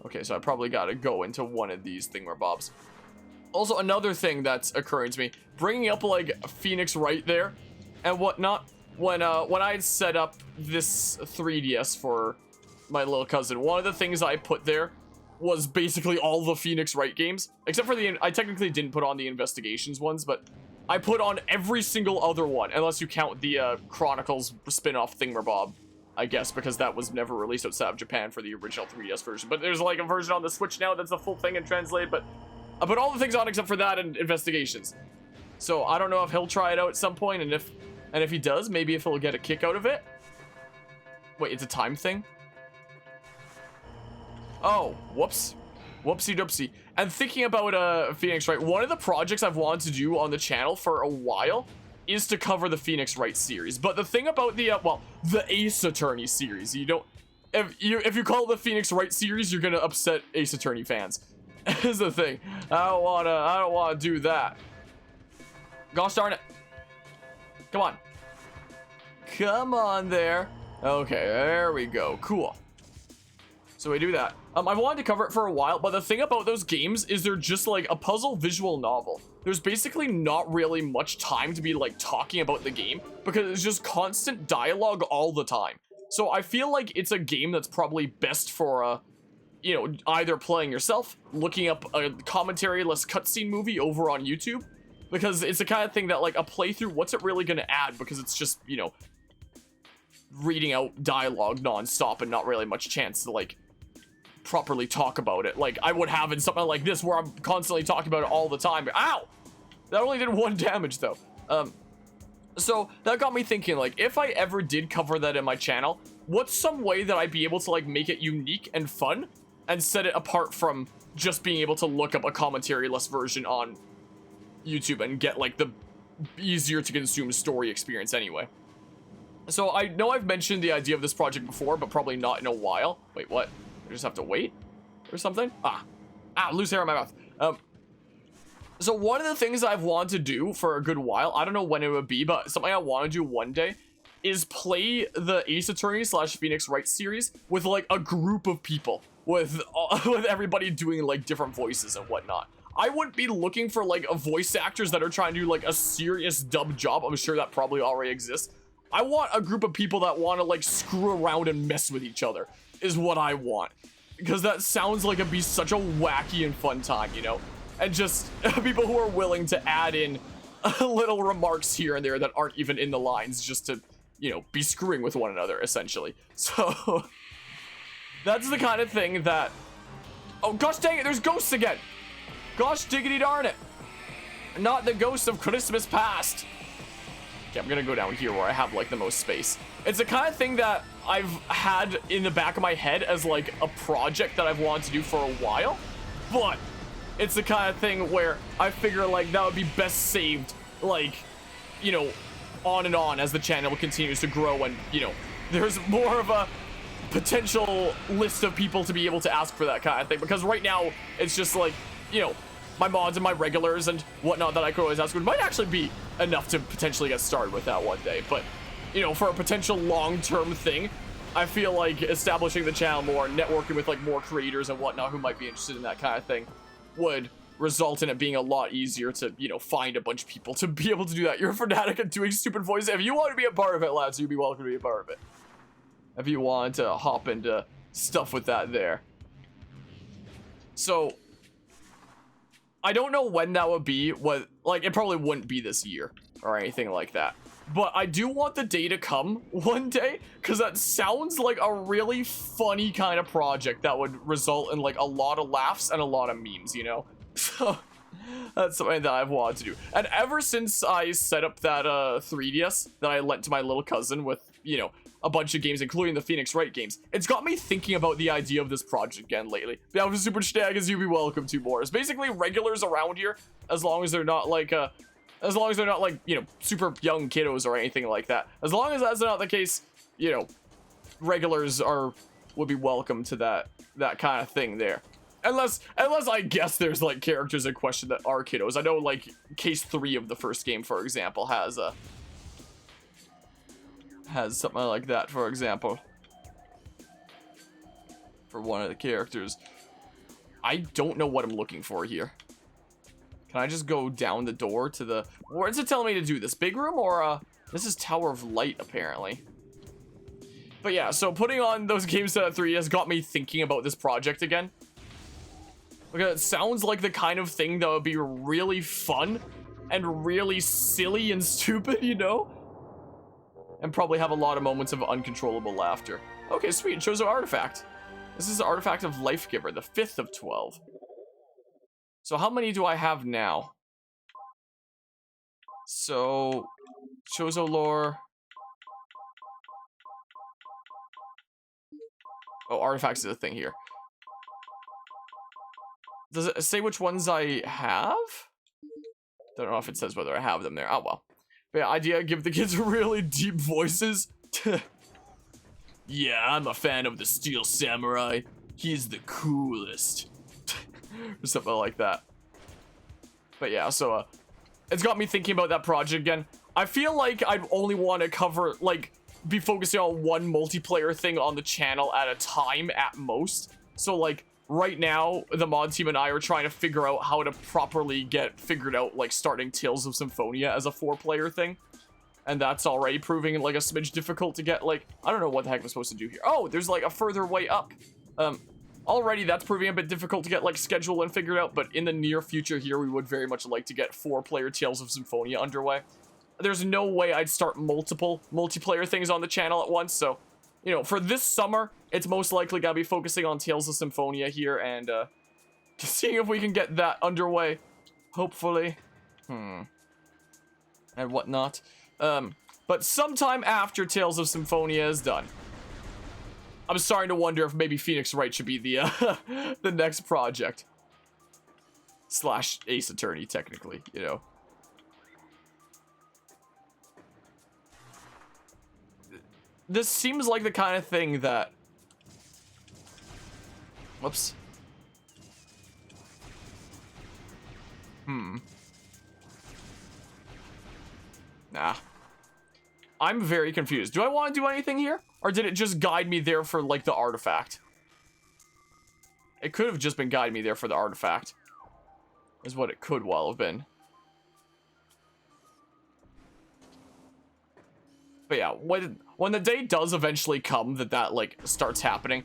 Okay, so I probably gotta go into one of these thingamabobs. Also, another thing that's occurring to me, bringing up like Phoenix right there and whatnot. When I had set up this 3DS for my little cousin, one of the things I put there was basically all the Phoenix Wright games, except for I technically didn't put on the Investigations ones, but I put on every single other one, unless you count the Chronicles spin-off thingamabob, I guess, because that was never released outside of Japan for the original 3DS version. But there's like a version on the Switch now that's the full thing and translated, but I put all the things on except for that and Investigations. So I don't know if he'll try it out at some point, and if he does, maybe if he'll get a kick out of it. Wait, it's a time thing? Oh, whoops. Whoopsie doopsie. And thinking about Phoenix Wright, one of the projects I've wanted to do on the channel for a while is to cover the Phoenix Wright series. But the thing about the the Ace Attorney series, you don't, if you call it the Phoenix Wright series, you're gonna upset Ace Attorney fans. Is the thing. I don't wanna do that. Gosh darn it. Come on. Come on there. Okay, there we go. Cool. So we do that. I've wanted to cover it for a while, but the thing about those games is they're just like a puzzle visual novel. There's basically not really much time to be like talking about the game because it's just constant dialogue all the time. So I feel like it's a game that's probably best for you know, either playing yourself, looking up a commentary-less cutscene movie over on YouTube, because it's the kind of thing that like a playthrough, what's it really gonna add? Because it's just, you know, reading out dialogue non-stop and not really much chance to like properly talk about it like I would have in something like this where I'm constantly talking about it all the time. Ow! That only did 1 damage though. So that got me thinking, like, if I ever did cover that in my channel, what's some way that I'd be able to like make it unique and fun and set it apart from just being able to look up a commentary-less version on YouTube and get like the easier to consume story experience anyway. So I know I've mentioned the idea of this project before, but probably not in a while. Wait, what? I just have to wait or something? Loose hair in my mouth. So one of the things I've wanted to do for a good while, I don't know when it would be, but something I want to do one day is play the Ace Attorney / Phoenix Wright series with like a group of people with everybody doing like different voices and whatnot. I wouldn't be looking for like voice actors that are trying to do like a serious dub job. I'm sure that probably already exists. I want a group of people that want to like screw around and mess with each other is what I want, because that sounds like it'd be such a wacky and fun time, you know, and just people who are willing to add in little remarks here and there that aren't even in the lines just to, you know, be screwing with one another essentially. So that's the kind of thing that, oh gosh dang it, there's ghosts again. Gosh diggity darn it. Not the ghost of Christmas past. Okay, I'm gonna go down here where I have like the most space. It's the kind of thing that I've had in the back of my head as like a project that I've wanted to do for a while, but it's the kind of thing where I figure like that would be best saved, like, you know, on and on as the channel continues to grow and, you know, there's more of a potential list of people to be able to ask for that kind of thing, because right now it's just like, you know, my mods and my regulars and whatnot that I could always ask, which might actually be enough to potentially get started with that one day. But, you know, for a potential long-term thing, I feel like establishing the channel more, networking with like more creators and whatnot who might be interested in that kind of thing would result in it being a lot easier to, you know, find a bunch of people to be able to do that. You're a fanatic at doing stupid voices. If you want to be a part of it, lads, you'd be welcome to be a part of it. If you want to hop into stuff with that there. So I don't know when that would be. What, like, it probably wouldn't be this year or anything like that. But I do want the day to come one day, because that sounds like a really funny kind of project that would result in like a lot of laughs and a lot of memes, you know? So that's something that I've wanted to do. And ever since I set up that 3DS that I lent to my little cousin with, you know, a bunch of games, including the Phoenix Wright games, it's got me thinking about the idea of this project again lately. Yeah, with super stag as you'd be welcome to more. It's basically regulars around here, as long as they're not like you know, super young kiddos or anything like that. As long as that's not the case, you know, regulars would be welcome to that kind of thing there. Unless I guess there's like characters in question that are kiddos. I know like case 3 of the first game, for example, has something like that, for example, for one of the characters. I don't know what I'm looking for here. Can I just go down the door to the... Where's it telling me to do this? Big room or, this is Tower of Light, apparently. But yeah, so putting on those games at 3 has got me thinking about this project again. Because it sounds like the kind of thing that would be really fun and really silly and stupid, you know? And probably have a lot of moments of uncontrollable laughter. Okay, sweet. Chozo artifact. This is the artifact of Life Giver, the 5th of 12. So how many do I have now? So, Chozo lore. Oh, artifacts is a thing here. Does it say which ones I have? Don't know if it says whether I have them there. Oh, well. But yeah, idea, give the kids really deep voices. Yeah, I'm a fan of the Steel Samurai. He's the coolest. Or something like that. But yeah, so, it's got me thinking about that project again. I feel like I'd only want to cover, like, be focusing on one multiplayer thing on the channel at a time at most. So, like, right now, the mod team and I are trying to figure out how to properly get figured out, like, starting Tales of Symphonia as a 4-player thing. And that's already proving, like, a smidge difficult to get, like, I don't know what the heck I'm supposed to do here. Oh, there's, like, a further way up. Already that's proving a bit difficult to get, like, scheduled and figured out, but in the near future here, we would very much like to get 4-player Tales of Symphonia underway. There's no way I'd start multiple multiplayer things on the channel at once, so, you know, for this summer, it's most likely gonna be focusing on Tales of Symphonia here, and, seeing if we can get that underway, hopefully. And whatnot. But sometime after Tales of Symphonia is done. I'm starting to wonder if maybe Phoenix Wright should be the, the next project. / Ace Attorney, technically, you know. This seems like the kind of thing that... Whoops. Nah. I'm very confused. Do I want to do anything here? Or did it just guide me there for, like, the artifact? It could have just been guiding me there for the artifact. Is what it could well have been. But yeah, when the day does eventually come that like, starts happening,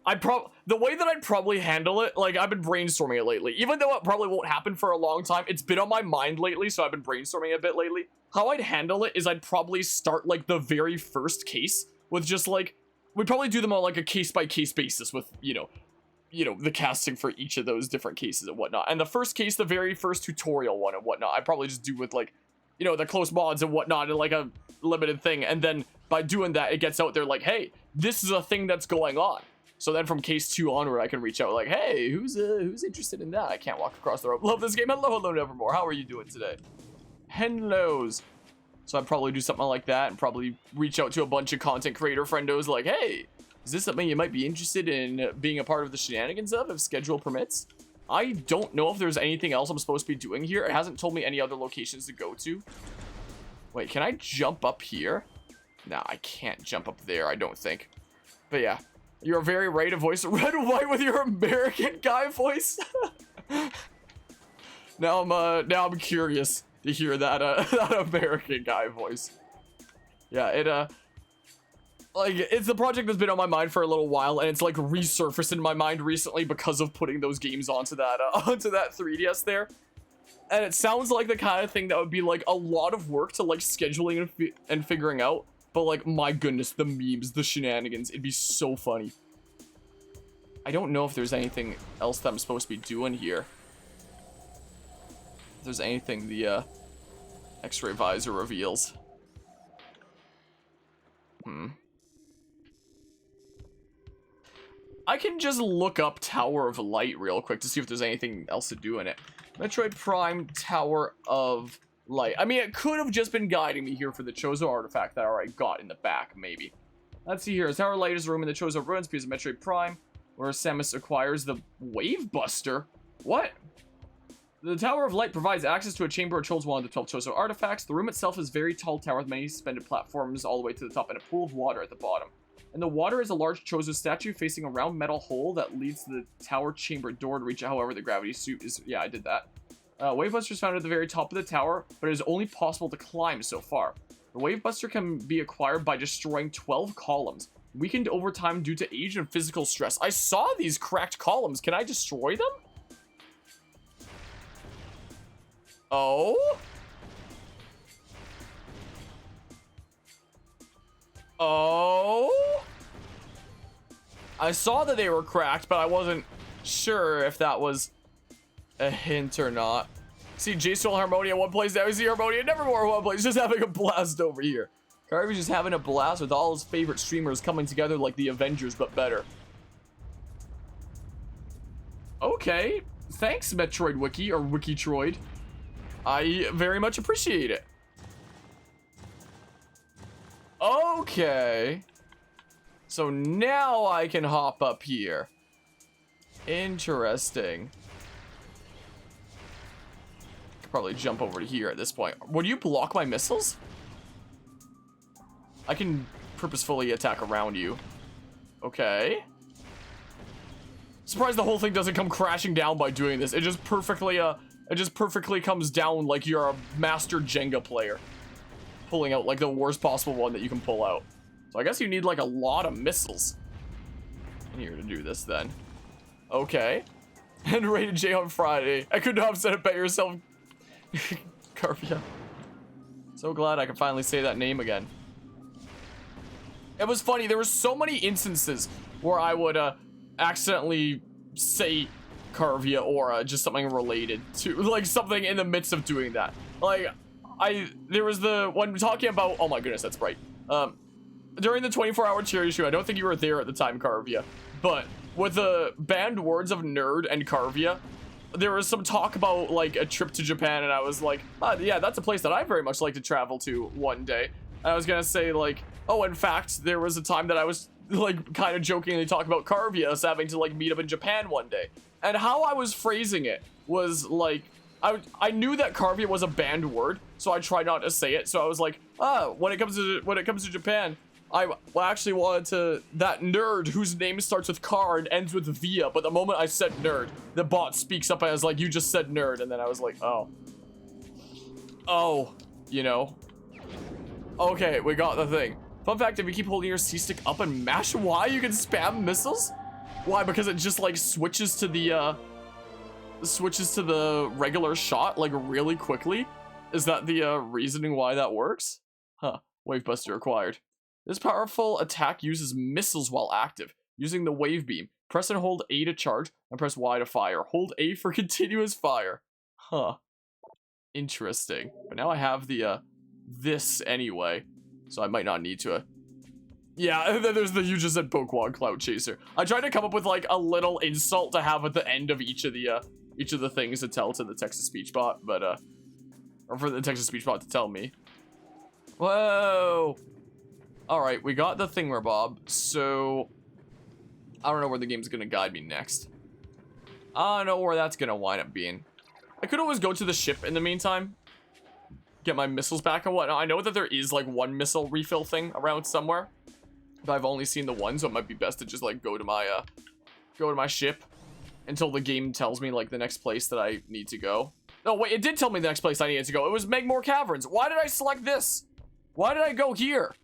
the way that I'd probably handle it, like, I've been brainstorming it lately. Even though it probably won't happen for a long time, it's been on my mind lately, so I've been brainstorming a bit lately. How I'd handle it is I'd probably start, like, the very first case with just, like, we'd probably do them on, like, a case-by-case basis with, you know, the casting for each of those different cases and whatnot. And the first case, the very first tutorial one and whatnot, I'd probably just do with, like, you know, the close mods and whatnot and, like, a limited thing. And then by doing that, it gets out there, like, hey, this is a thing that's going on. So then from case 2 onward, I can reach out like, hey, who's interested in that? I can't walk across the road. Love this game. Hello, Nevermore. How are you doing today? Hellos. So I'd probably do something like that and probably reach out to a bunch of content creator friendos like, hey, is this something you might be interested in being a part of the shenanigans of if schedule permits? I don't know if there's anything else I'm supposed to be doing here. It hasn't told me any other locations to go to. Wait, can I jump up here? Nah, I can't jump up there, I don't think. But yeah. You're very right to voice red and white with your American guy voice. now I'm curious to hear that that American guy voice. Yeah, like, it's the project that's been on my mind for a little while, and it's like resurfaced in my mind recently because of putting those games onto that 3DS there. And it sounds like the kind of thing that would be like a lot of work to like scheduling and figuring out. But, like, my goodness, the memes, the shenanigans, it'd be so funny. I don't know if there's anything else that I'm supposed to be doing here. If there's anything the X-ray visor reveals. I can just look up Tower of Light real quick to see if there's anything else to do in it. Metroid Prime Tower of Light. I mean, it could have just been guiding me here for the Chozo artifact that I already got in the back, maybe. Let's see here. Tower of Light is a room in the Chozo ruins because of Metroid Prime, where Samus acquires the Wave Buster. What? The Tower of Light provides access to a chamber which holds one of the 12 Chozo artifacts. The room itself is a very tall tower with many suspended platforms all the way to the top and a pool of water at the bottom. In the water is a large chosen statue facing a round metal hole that leads to the tower chamber door to reach it. However, the gravity suit is... Yeah, I did that. Wavebuster is found at the very top of the tower, but it is only possible to climb so far. The Wavebuster can be acquired by destroying 12 columns. Weakened over time due to age and physical stress. I saw these cracked columns. Can I destroy them? Oh? Oh? I saw that they were cracked, but I wasn't sure if that was a hint or not. See Jason Harmonia one place, now we see Harmonia Nevermore one place, just having a blast over here. Carvy's just having a blast with all his favorite streamers coming together like the Avengers, but better. Okay, thanks Metroid Wiki, or Wikitroid. I very much appreciate it. Okay. So now I can hop up here. Interesting. Could probably jump over to here at this point. Would you block my missiles? I can purposefully attack around you. Okay. Surprised the whole thing doesn't come crashing down by doing this. It just perfectly comes down like you're a master Jenga player. Pulling out like the worst possible one that you can pull out. So I guess you need like a lot of missiles in here to do this then. Okay. And rated J on Friday. I could not have said it better yourself. Carvia. So glad I can finally say that name again. It was funny. There were so many instances where I would accidentally say Carvia or just something related to, like something in the midst of doing that. Like, there was the one talking about, oh my goodness, that's bright. During the 24-hour charity show, I don't think you were there at the time, Carvia, but with the banned words of nerd and Carvia, there was some talk about like a trip to Japan, and I was like, yeah, that's a place that I very much like to travel to one day. And I was gonna say like, oh, in fact, there was a time that I was like kind of jokingly talking about Carvia us having to like meet up in Japan one day. And how I was phrasing it was like, I knew that Carvia was a banned word, so I tried not to say it. So I was like, when it comes to Japan, I actually wanted to, that nerd whose name starts with car and ends with via, but the moment I said nerd, the bot speaks up and I was like, you just said nerd, and then I was like, oh, you know. Okay, we got the thing. Fun fact, if you keep holding your C-stick up and mash Y, you can spam missiles? Why? Because it just like switches to the regular shot like really quickly? Is that the reasoning why that works? Huh, Wavebuster acquired. This powerful attack uses missiles while active, using the wave beam. Press and hold A to charge, and press Y to fire. Hold A for continuous fire. Huh. Interesting. But now I have the, this anyway, so I might not need to. Yeah, and then there's the, you just said Pokemon Cloud Chaser. I tried to come up with like a little insult to have at the end of each of the things to tell to the text-to-speech bot, but, or for the text-to-speech bot to tell me. Whoa! Alright, we got the thingamabob, so I don't know where the game's gonna guide me next. I don't know where that's gonna wind up being. I could always go to the ship in the meantime. Get my missiles back and whatnot. I know that there is like one missile refill thing around somewhere, but I've only seen the one, so it might be best to just like go to my ship until the game tells me like the next place that I need to go. No, wait, it did tell me the next place I needed to go. It was Megmore Caverns. Why did I select this? Why did I go here?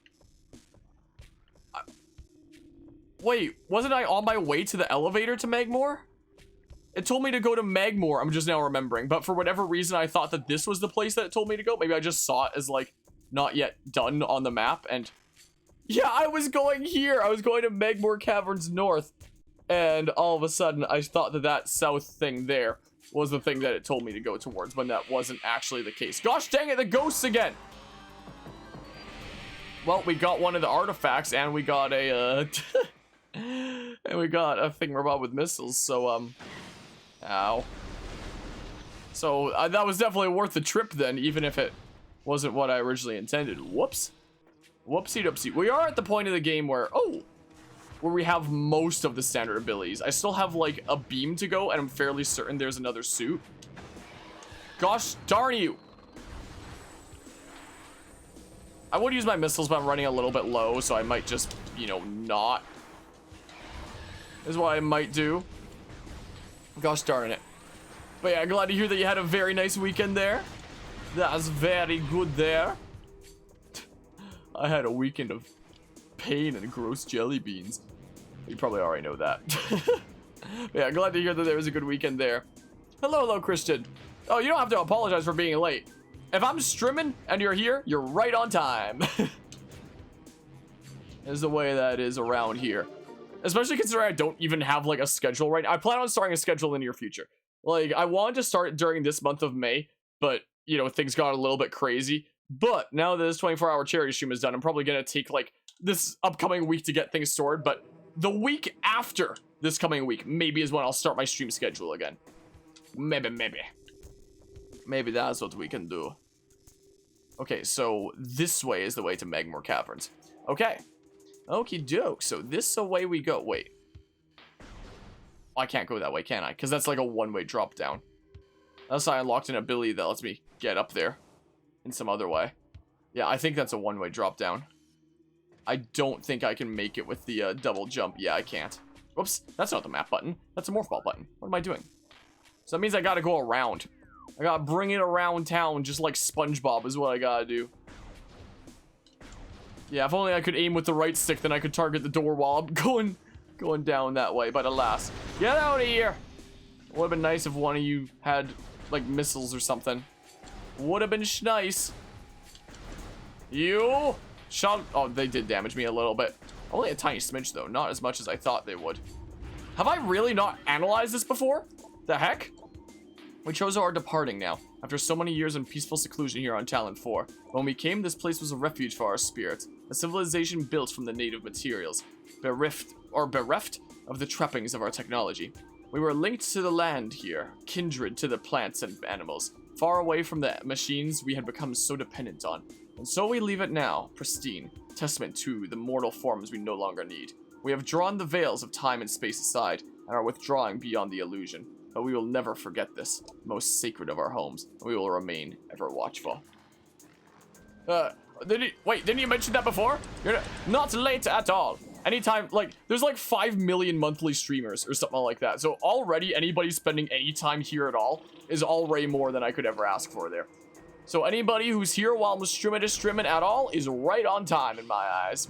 Wait, wasn't I on my way to the elevator to Megmore? It told me to go to Megmore, I'm just now remembering, but for whatever reason I thought that this was the place that it told me to go. Maybe I just saw it as like not yet done on the map, and yeah, I was going here. I was going to Megmore Caverns North, and all of a sudden I thought that that south thing there was the thing that it told me to go towards, when that wasn't actually the case. Gosh dang it, the ghosts again! Well, we got one of the artifacts, and we got a, and we got a thingamabob with missiles, so, ow. So, that was definitely worth the trip then, even if it wasn't what I originally intended. Whoops. Whoopsie doopsie. We are at the point of the game where, where we have most of the standard abilities. I still have, like, a beam to go, and I'm fairly certain there's another suit. Gosh darn you! I would use my missiles, but I'm running a little bit low, so I might just you know, not. Is what I might do. Gosh darn it. But yeah, glad to hear that you had a very nice weekend there. That's very good there. I had a weekend of pain and gross jelly beans. You probably already know that. Yeah, glad to hear that there was a good weekend there. Hello, Christian. Oh, you don't have to apologize for being late. If I'm streaming and you're here, you're right on time. Is the way that is around here. Especially considering I don't even have like a schedule right now. I plan on starting a schedule in the near future. Like, I wanted to start during this month of May, but, you know, things got a little bit crazy. But now that this 24-hour charity stream is done, I'm probably going to take, like, this upcoming week to get things sorted. But the week after this coming week, maybe is when I'll start my stream schedule again. Maybe. Maybe that's what we can do. Okay, so this way is the way to Magmore Caverns. Okay. Okie doke. So this away we go. Wait. I can't go that way, can I? Because that's like a one-way drop down. Unless I unlocked an ability that lets me get up there in some other way. Yeah, I think that's a one-way drop down. I don't think I can make it with the double jump. Yeah, I can't. Whoops, that's not the map button. That's a morph ball button. What am I doing? So that means I gotta go around. I gotta bring it around town just like SpongeBob is what I gotta do. Yeah, if only I could aim with the right stick, then I could target the door while I'm going down that way. But alas, get out of here. Would have been nice if one of you had like missiles or something. Would have been nice. You shot. Oh, they did damage me a little bit. Only a tiny smidge though, not as much as I thought they would. Have I really not analyzed this before? The heck? We chose our departing now, after so many years in peaceful seclusion here on Talon 4. When we came, this place was a refuge for our spirits, a civilization built from the native materials, bereft of the trappings of our technology. We were linked to the land here, kindred to the plants and animals, far away from the machines we had become so dependent on. And so we leave it now, pristine, testament to the mortal forms we no longer need. We have drawn the veils of time and space aside, and are withdrawing beyond the illusion. But we will never forget this, most sacred of our homes, and we will remain ever watchful. Didn't you mention that before? You're not late at all. Anytime, like, there's like 5 million monthly streamers or something like that. So already anybody spending any time here at all is already more than I could ever ask for there. So anybody who's here while I'm streaming at all is right on time in my eyes.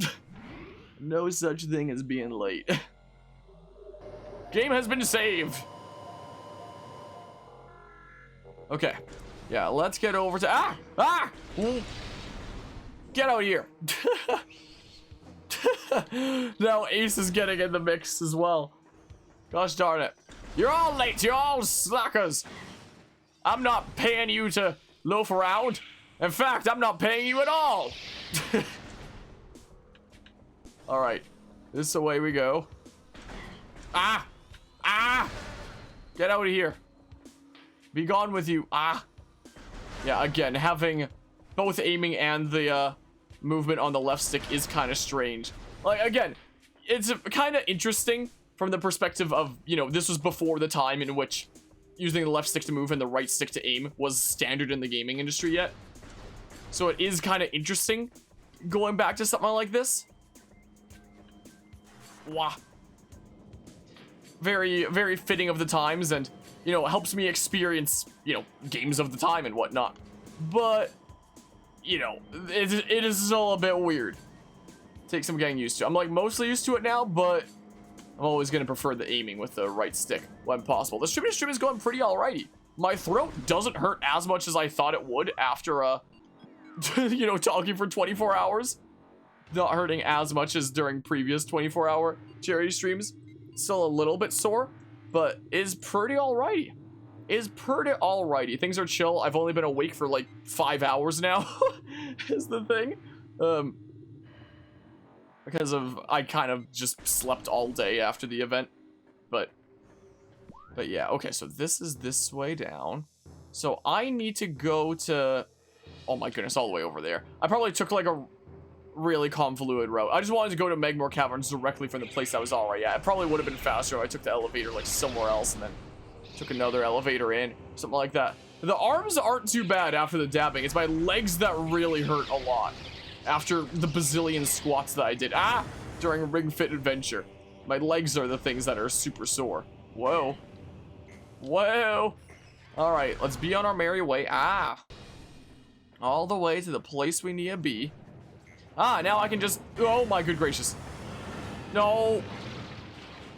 No such thing as being late. Game has been saved. Okay. Yeah, let's get over to... Get out of here. Now Ace is getting in the mix as well. Gosh darn it. You're all late. You're all slackers. I'm not paying you to loaf around. In fact, I'm not paying you at all. Alright. This is the way we go. Get out of here. Be gone with you. Yeah, again, having both aiming and the movement on the left stick is kind of strange. Like, again, it's kind of interesting from the perspective of, you know, this was before the time in which using the left stick to move and the right stick to aim was standard in the gaming industry yet. So it is kind of interesting going back to something like this. Wow. Very, very fitting of the times, and you know, it helps me experience, you know, games of the time and whatnot. But, you know, it is still a bit weird. Takes some getting used to. I'm like mostly used to it now, but I'm always going to prefer the aiming with the right stick when possible. The stream is going pretty alrighty. My throat doesn't hurt as much as I thought it would after, you know, talking for 24 hours. Not hurting as much as during previous 24-hour charity streams. Still a little bit sore, but is pretty alrighty. Things are chill. I've only been awake for like 5 hours now, is the thing. Because of, I kind of just slept all day after the event. But yeah, okay, so this is this way down. So I need to go to, oh my goodness, all the way over there. I probably took like a really convoluted route. I just wanted to go to Magmore Caverns directly from the place I was already at. It probably would have been faster if I took the elevator like somewhere else and then took another elevator in, something like that. The arms aren't too bad after the dabbing. It's my legs that really hurt a lot after the bazillion squats that I did. during Ring Fit Adventure. My legs are the things that are super sore. Whoa. Whoa. All right, let's be on our merry way. Ah. All the way to the place we need to be. Ah, now I can just... Oh my good gracious. No.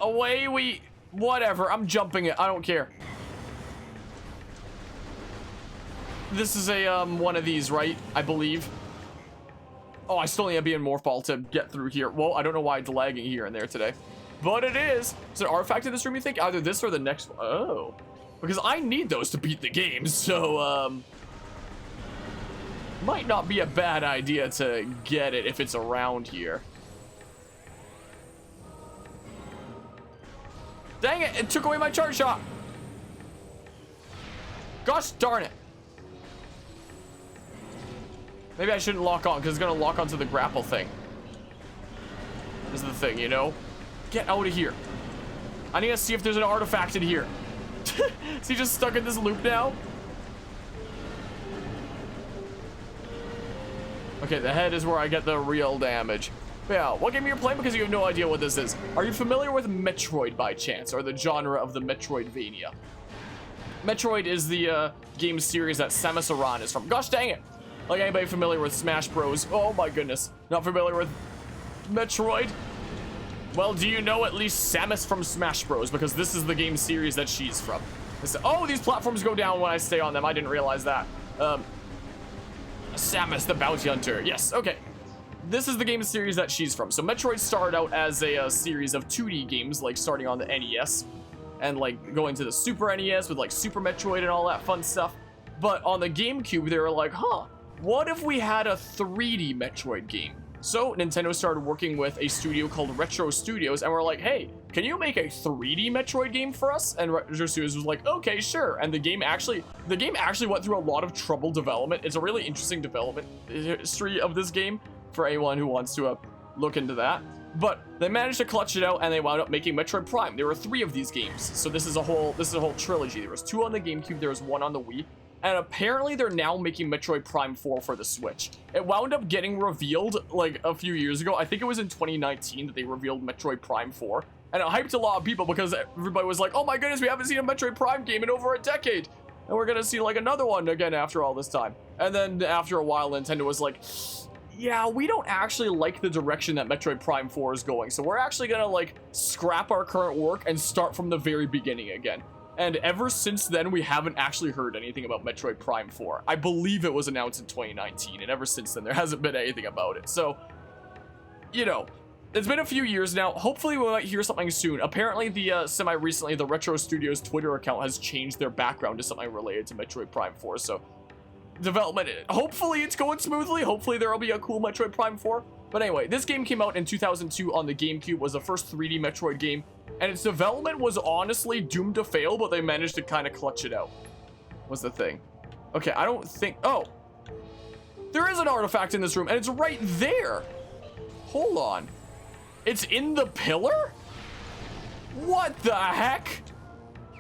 Away we... Whatever, I'm jumping it. I don't care. This is a, one of these, right? I believe. Oh, I still need to be in Morph Ball to get through here. Whoa, I don't know why it's lagging here and there today. But it is. Is an artifact in this room, you think? Either this or the next one. Oh. Because I need those to beat the game, so, might not be a bad idea to get it if it's around here. Dang it, it took away my charge shot. Gosh darn it. Maybe I shouldn't lock on, because it's going to lock onto the grapple thing. This is the thing, you know? Get out of here. I need to see if there's an artifact in here. Is he just stuck in this loop now? Okay, the head is where I get the real damage. But yeah, what game are you playing? Because you have no idea what this is. Are you familiar with Metroid by chance, or the genre of the Metroidvania? Metroid is the game series that Samus Aran is from. Gosh dang it! Like anybody familiar with Smash Bros? Oh my goodness. Not familiar with Metroid? Well, do you know at least Samus from Smash Bros? Because this is the game series that she's from. Oh, these platforms go down when I stay on them. I didn't realize that. Samus the Bounty Hunter. Yes, okay. This is the game series that she's from. So Metroid started out as a series of 2D games, like starting on the NES. And like going to the Super NES with like Super Metroid and all that fun stuff. But on the GameCube, they were like, huh, what if we had a 3D Metroid game? So Nintendo started working with a studio called Retro Studios, and we're like, hey, can you make a 3D Metroid game for us? And Retro Studios was like, okay, sure. And the game actually went through a lot of troubled development. It's a really interesting development history of this game for anyone who wants to look into that. But they managed to clutch it out, and they wound up making Metroid Prime. There were 3 of these games, so this is a whole trilogy. There was 2 on the GameCube, there was 1 on the Wii. And apparently they're now making Metroid Prime 4 for the Switch. It wound up getting revealed like a few years ago. I think it was in 2019 that they revealed Metroid Prime 4. And it hyped a lot of people because everybody was like, oh my goodness, we haven't seen a Metroid Prime game in over a decade. And we're gonna see like another one again after all this time. And then after a while, Nintendo was like, yeah, we don't actually like the direction that Metroid Prime 4 is going. So we're actually gonna like scrap our current work and start from the very beginning again. And ever since then, we haven't actually heard anything about Metroid Prime 4. I believe it was announced in 2019, and ever since then, there hasn't been anything about it. So, you know, it's been a few years now. Hopefully, we might hear something soon. Apparently, semi-recently, the Retro Studios Twitter account has changed their background to something related to Metroid Prime 4. So, development, hopefully it's going smoothly. Hopefully, there will be a cool Metroid Prime 4. But anyway, this game came out in 2002 on the GameCube, was the first 3D Metroid game. And its development was honestly doomed to fail, but they managed to kind of clutch it out. Was the thing. Okay, I don't think... Oh! There is an artifact in this room, and it's right there! Hold on. It's in the pillar? What the heck?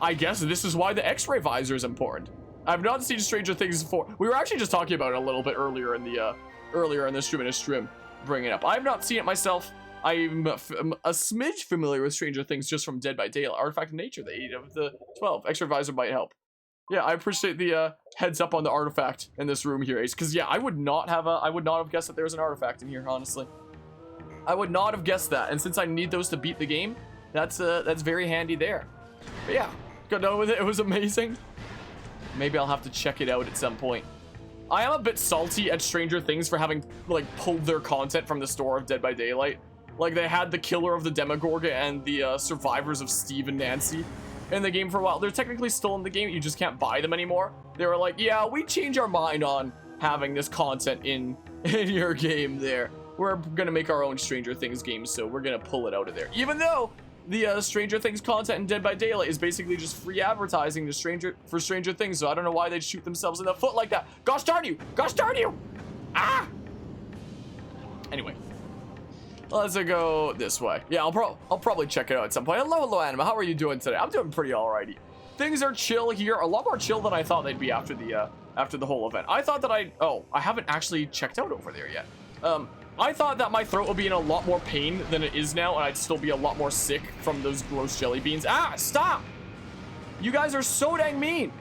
I guess this is why the X-ray visor is important. I've not seen Stranger Things before. We were actually just talking about it a little bit earlier in the stream, bringing it up. I've not seen it myself. I'm a smidge familiar with Stranger Things just from Dead by Daylight. Artifact of Nature, the 8 of the 12. Extra visor might help. Yeah, I appreciate the heads up on the artifact in this room here, Ace. Because yeah, I would not have guessed that there was an artifact in here, honestly. I would not have guessed that. And since I need those to beat the game, that's very handy there. But yeah, got done with it. It was amazing. Maybe I'll have to check it out at some point. I am a bit salty at Stranger Things for having like pulled their content from the store of Dead by Daylight. Like, they had the killer of the Demogorgon and the survivors of Steve and Nancy in the game for a while. They're technically still in the game. You just can't buy them anymore. They were like, yeah, we changed our mind on having this content in your game there. We're going to make our own Stranger Things game, so we're going to pull it out of there. Even though the Stranger Things content in Dead by Daylight is basically just free advertising for Stranger Things, so I don't know why they'd shoot themselves in the foot like that. Gosh darn you! Gosh darn you! Ah! Anyway. Let's go this way. Yeah, I'll probably check it out at some point. Hello, Anima. How are you doing today? I'm doing pretty alrighty. Things are chill here. A lot more chill than I thought they'd be after the whole event. I thought that I haven't actually checked out over there yet. I thought that my throat would be in a lot more pain than it is now, and I'd still be a lot more sick from those gross jelly beans. Ah, stop! You guys are so dang mean.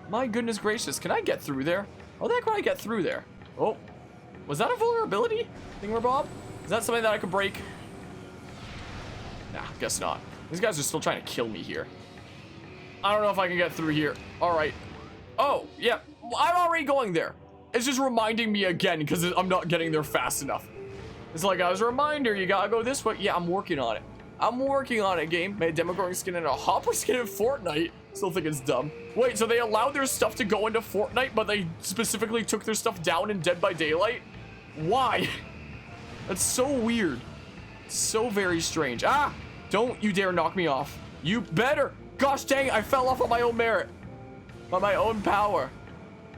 My goodness gracious, can I get through there? How the heck would I get through there? Oh, was that a vulnerability, thingamabob? Is that something that I could break? Nah, guess not. These guys are still trying to kill me here. I don't know if I can get through here. All right. Oh, yeah, I'm already going there. It's just reminding me again because I'm not getting there fast enough. It's like, as a reminder, you gotta go this way. Yeah, I'm working on it. I'm working on it, game. Made a Demogorgon skin and a Hopper skin in Fortnite. Still think it's dumb. Wait, so they allowed their stuff to go into Fortnite, but they specifically took their stuff down in Dead by Daylight? Why? That's so weird. So very strange. Ah! Don't you dare knock me off. You better. Gosh dang, I fell off on my own merit. On my own power.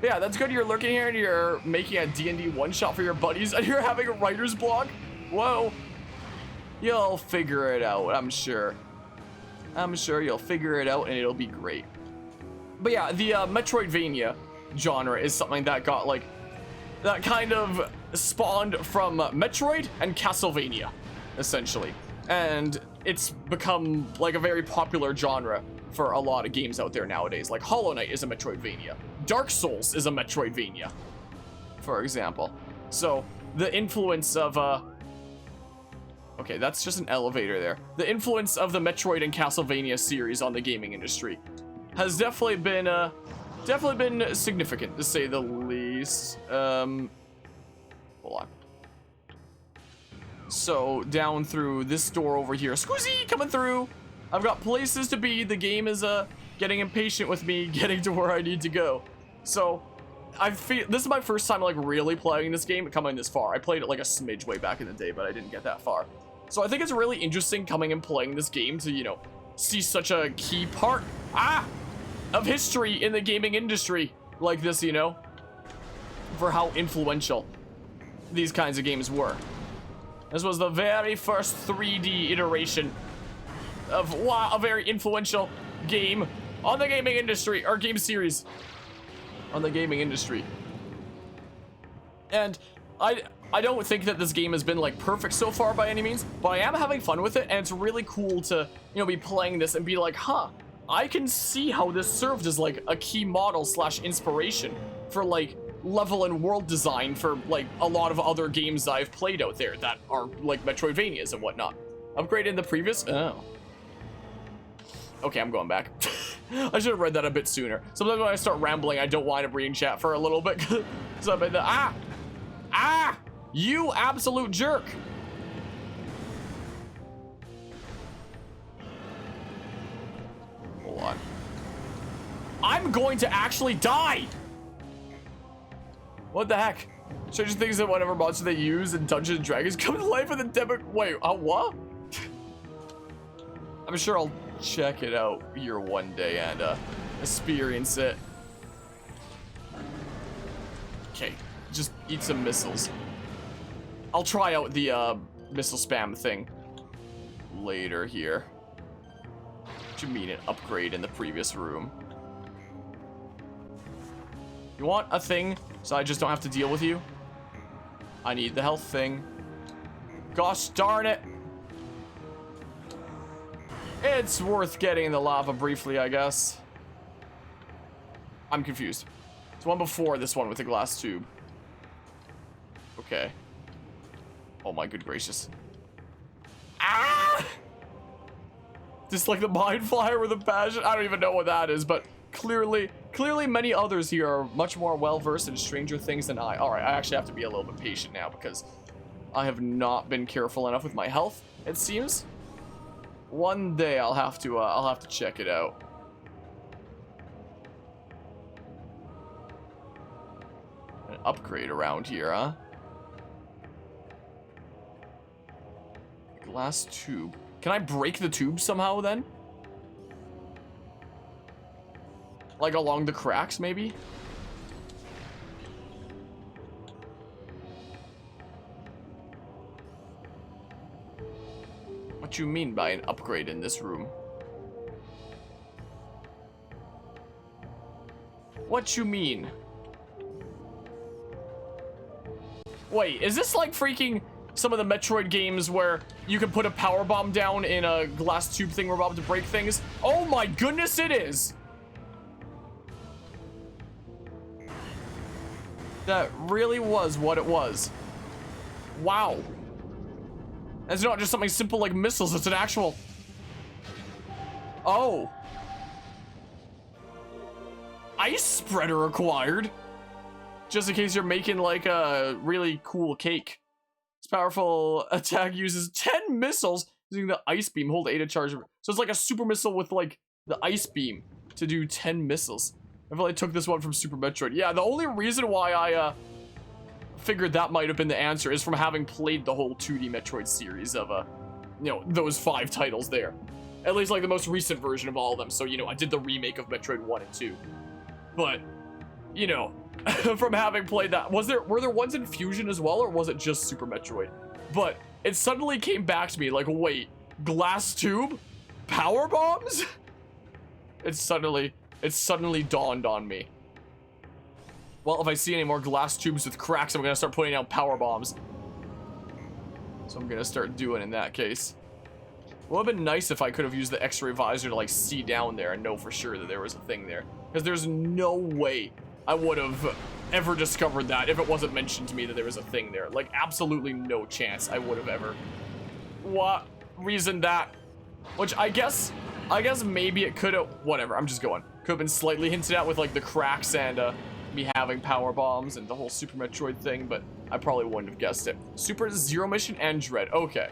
Yeah, that's good. You're lurking here and you're making a D&D one-shot for your buddies and you're having a writer's block? Whoa. You'll figure it out, I'm sure. I'm sure you'll figure it out and it'll be great. But yeah, the Metroidvania genre is something that got like, that kind of spawned from Metroid and Castlevania, essentially. And it's become like a very popular genre for a lot of games out there nowadays. Like Hollow Knight is a Metroidvania. Dark Souls is a Metroidvania, for example. So the influence of okay, that's just an elevator there. The influence of the Metroid and Castlevania series on the gaming industry has definitely been significant, to say the least. Hold on. So down through this door over here, Squeezy coming through. I've got places to be. The game is getting impatient with me getting to where I need to go. So I feel this is my first time like really playing this game, coming this far. I played it like a smidge way back in the day, but I didn't get that far. So I think it's really interesting coming and playing this game to, you know, see such a key part of history in the gaming industry like this, you know, for how influential these kinds of games were. This was the very first 3D iteration of a very influential game on the gaming industry, or game series on the gaming industry. And I don't think that this game has been like perfect so far by any means, but I am having fun with it, and it's really cool to, you know, be playing this and be like, huh, I can see how this served as like a key model slash inspiration for like level and world design for like a lot of other games I've played out there that are like Metroidvanias and whatnot. Upgraded the previous, oh. Okay, I'm going back. I should have read that a bit sooner. Sometimes when I start rambling, I don't wind up reading chat for a little bit. So I'm in the, you absolute jerk. Hold on. I'm going to actually die. What the heck? Stranger things that whatever monster they use in Dungeons and Dragons come to life in the demo. Wait, what? I'm sure I'll check it out here one day and experience it. Okay, just eat some missiles. I'll try out the missile spam thing later here. What do you mean an upgrade in the previous room? You want a thing so I just don't have to deal with you? I need the health thing. Gosh darn it. It's worth getting the lava briefly, I guess. I'm confused. It's one before this one with the glass tube. Okay. Oh my good gracious. Ah! Just like the mind flyer with a passion. I don't even know what that is, but clearly many others here are much more well-versed in Stranger Things than I. All right, I actually have to be a little bit patient now because I have not been careful enough with my health, it seems. One day I'll have to check it out. An upgrade around here, huh? Glass tube. Can I break the tube somehow then? Like along the cracks, maybe? What you mean by an upgrade in this room? What you mean? Wait, is this like freaking some of the Metroid games where you can put a power bomb down in a glass tube thing we're about to break things? Oh my goodness, it is! That really was what it was. Wow. It's not just something simple like missiles, it's an actual... Oh. Ice spreader acquired. Just in case you're making like a really cool cake. This powerful attack uses 10 missiles using the ice beam. Hold A to charge. So it's like a super missile with like the ice beam to do 10 missiles. I feel like I took this one from Super Metroid. Yeah, the only reason why I figured that might have been the answer is from having played the whole 2D Metroid series of you know, those 5 titles there. At least like the most recent version of all of them. So, you know, I did the remake of Metroid 1 and 2. But, you know, from having played that, were there ones in Fusion as well, or was it just Super Metroid? But it suddenly came back to me like, wait, glass tube? Power bombs? It suddenly dawned on me. Well, if I see any more glass tubes with cracks, I'm gonna start putting out power bombs. So I'm gonna start doing in that case. It would have been nice if I could have used the X-ray visor to like see down there and know for sure that there was a thing there. Because there's no way I would have ever discovered that if it wasn't mentioned to me that there was a thing there. Like, absolutely no chance I would have ever reasoned that. Which I guess maybe it could have, whatever, I'm just going. Could have been slightly hinted at with like the cracks and me having power bombs and the whole Super Metroid thing, but I probably wouldn't have guessed it. Super Zero Mission and Dread, okay.